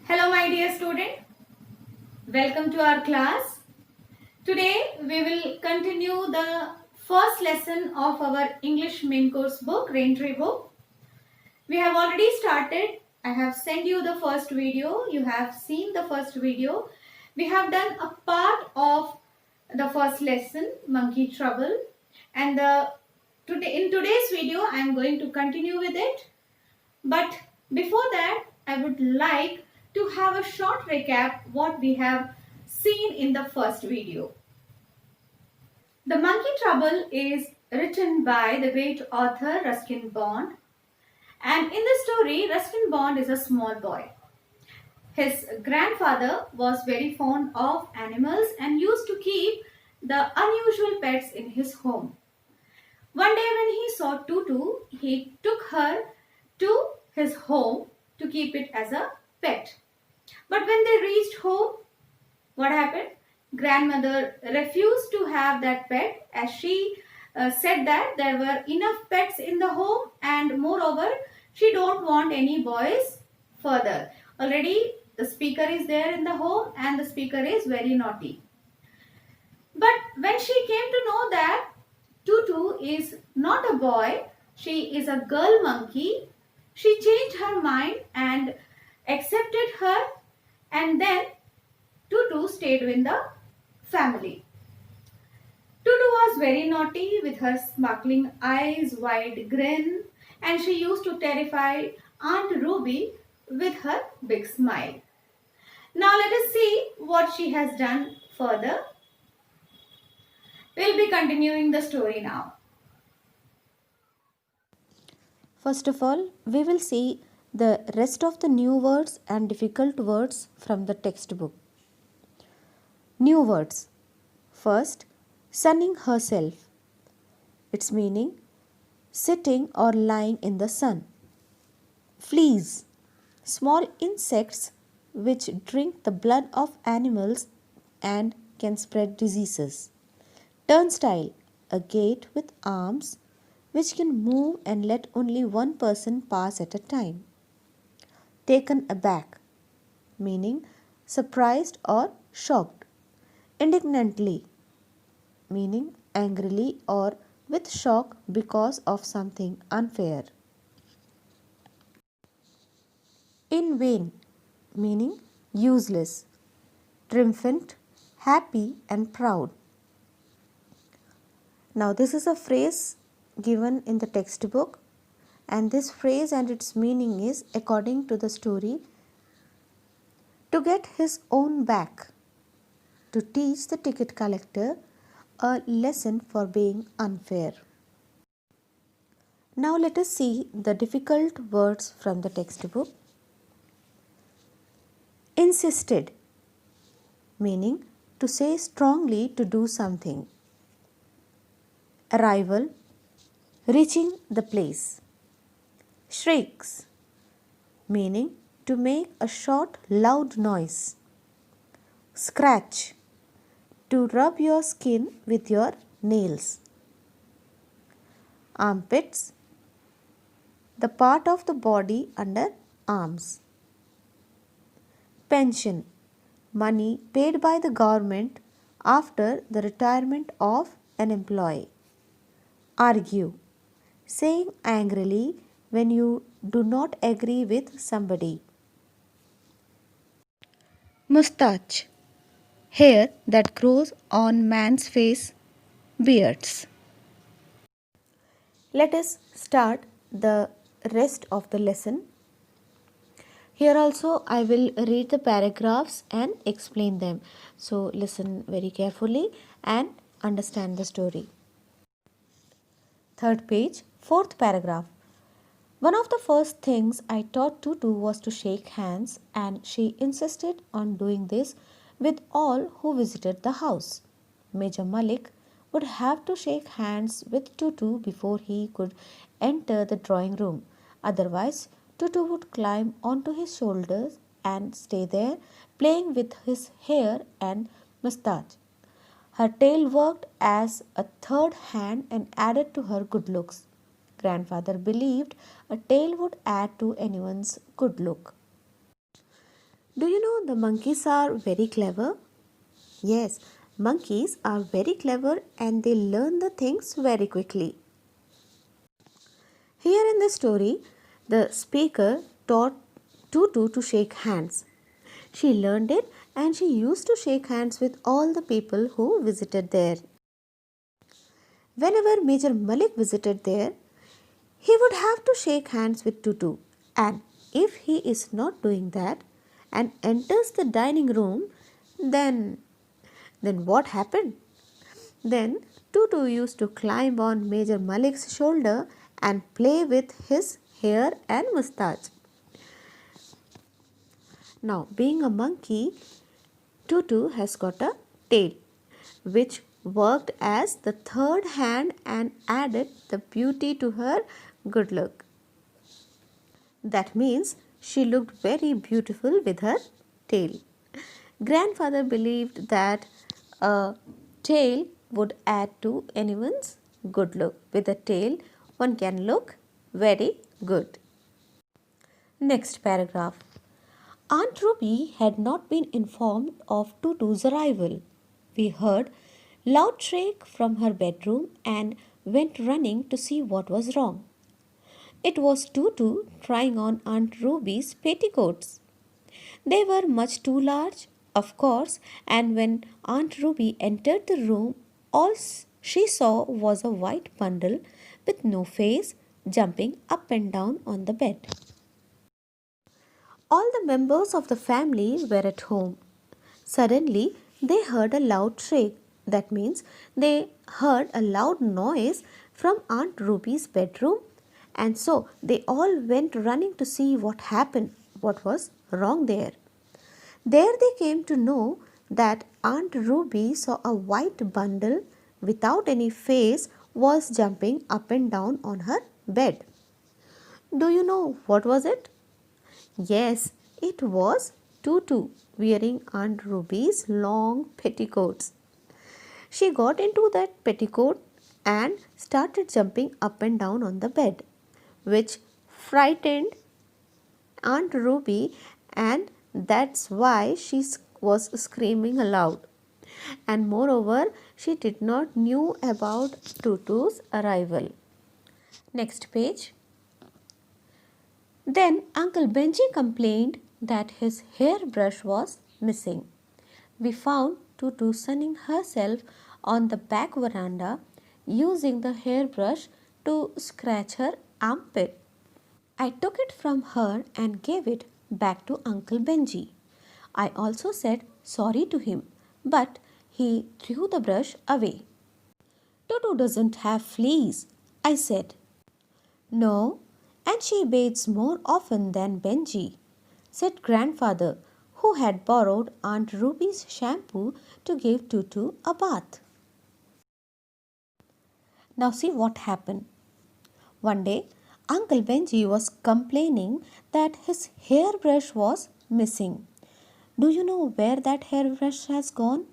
Hello my dear student, welcome to our class. Today we will continue the first lesson of our English main course book, Raintree book. We have already started. I have sent you the first video. You have seen the first video. We have done a part of the first lesson, Monkey Trouble. And in today's video I am going to continue with it. But before that, I would like to have a short recap what we have seen in the first video. The Monkey Trouble is written by the great author Ruskin Bond, and in the story Ruskin Bond is a small boy. His grandfather was very fond of animals and used to keep the unusual pets in his home. One day when he saw Tutu, he took her to his home to keep it as a pet. But when they reached home, what happened? Grandmother refused to have that pet as she said that there were enough pets in the home and moreover she don't want any boys further. Already the speaker is there in the home and the speaker is very naughty. But when she came to know that Tutu is not a boy, she is a girl monkey, she changed her mind and accepted her, and then Tutu stayed with the family. Tutu was very naughty with her sparkling eyes, wide grin, and she used to terrify Aunt Ruby with her big smile. Now let us see what she has done further. We'll be continuing the story now. First of all, we will see the rest of the new words and difficult words from the textbook. New words. First, sunning herself. Its meaning, sitting or lying in the sun. Fleas. Small insects which drink the blood of animals and can spread diseases. Turnstile. A gate with arms which can move and let only one person pass at a time. Taken aback, meaning surprised or shocked. Indignantly, meaning angrily or with shock because of something unfair. In vain, meaning useless. Triumphant, happy and proud. Now this is a phrase given in the textbook, and this phrase and its meaning is according to the story: to get his own back, to teach the ticket collector a lesson for being unfair. Now let us see the difficult words from the textbook. Insisted, meaning to say strongly to do something. Arrival, reaching the place. Shrieks, meaning to make a short loud noise. Scratch, to rub your skin with your nails. Armpits, the part of the body under arms. Pension, money paid by the government after the retirement of an employee. Argue, saying angrily when you do not agree with somebody. Moustache, hair that grows on man's face, beards. Let us start the rest of the lesson. Here also I will read the paragraphs and explain them. So listen very carefully and understand the story. Third page, fourth paragraph. One of the first things I taught Tutu was to shake hands, and she insisted on doing this with all who visited the house. Major Malik would have to shake hands with Tutu before he could enter the drawing room. Otherwise, Tutu would climb onto his shoulders and stay there, playing with his hair and moustache. Her tail worked as a third hand and added to her good looks. Grandfather believed a tail would add to anyone's good look. Do you know the monkeys are very clever? Yes, monkeys are very clever and they learn the things very quickly. Here in the story, the speaker taught Tutu to shake hands. She learned it and she used to shake hands with all the people who visited there. Whenever Major Malik visited there, he would have to shake hands with Tutu. And if he is not doing that and enters the dining room, then what happened? Then Tutu used to climb on Major Malik's shoulder and play with his hair and mustache. Now, being a monkey, Tutu has got a tail which worked as the third hand and added the beauty to her good look. That means she looked very beautiful with her tail. Grandfather believed that a tail would add to anyone's good look. With a tail, one can look very good. Next paragraph. Aunt Ruby had not been informed of Tutu's arrival. We heard loud shriek from her bedroom and went running to see what was wrong. It was Tutu trying on Aunt Ruby's petticoats. They were much too large, of course, and when Aunt Ruby entered the room, all she saw was a white bundle with no face jumping up and down on the bed. All the members of the family were at home. Suddenly, they heard a loud shriek. That means they heard a loud noise from Aunt Ruby's bedroom, and so they all went running to see what happened, what was wrong there. There they came to know that Aunt Ruby saw a white bundle without any face was jumping up and down on her bed. Do you know what was it? Yes, it was Tutu wearing Aunt Ruby's long petticoats. She got into that petticoat and started jumping up and down on the bed, which frightened Aunt Ruby, and that's why she was screaming aloud. And moreover, she did not knew about Tutu's arrival. Next page. Then Uncle Benji complained that his hairbrush was missing. We found Tutu sunning herself on the back veranda using the hairbrush to scratch her armpit. I took it from her and gave it back to Uncle Benji. I also said sorry to him, but he threw the brush away. Tutu doesn't have fleas, I said. No, and she bathes more often than Benji, said Grandfather, who had borrowed Aunt Ruby's shampoo to give Tutu a bath. Now see what happened. One day, Uncle Benji was complaining that his hairbrush was missing. Do you know where that hairbrush has gone?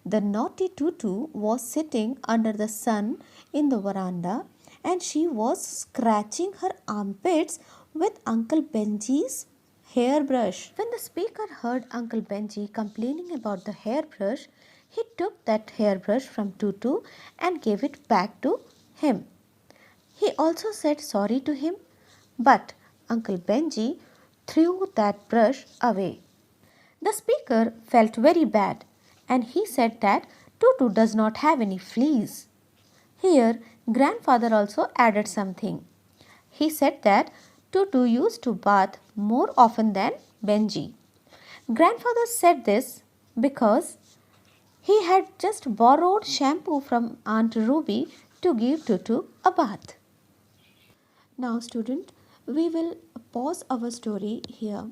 The naughty Tutu was sitting under the sun in the veranda and she was scratching her armpits with Uncle Benji's hairbrush. When the speaker heard Uncle Benji complaining about the hairbrush, he took that hairbrush from Tutu and gave it back to him. He also said sorry to him, but Uncle Benji threw that brush away. The speaker felt very bad and he said that Tutu does not have any fleas. Here, Grandfather also added something. He said that Tutu used to bath more often than Benji. Grandfather said this because he had just borrowed shampoo from Aunt Ruby to give Tutu a bath. Now, student, we will pause our story here.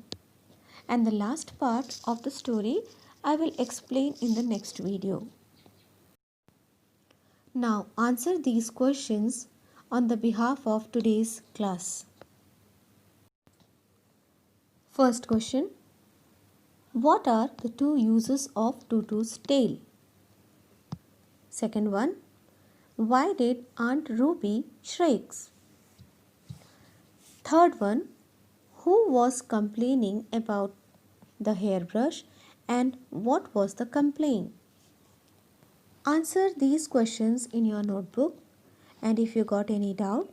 And the last part of the story I will explain in the next video. Now answer these questions on the behalf of today's class. First question. What are the two uses of Tutu's tail? Second one. Why did Aunt Ruby shrieks? Third one. Who was complaining about the hairbrush, and what was the complaint? Answer these questions in your notebook, and if you got any doubt,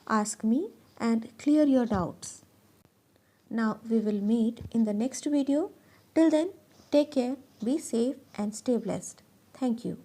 ask me and clear your doubts. Now we will meet in the next video. Till then, take care, be safe and stay blessed. Thank you.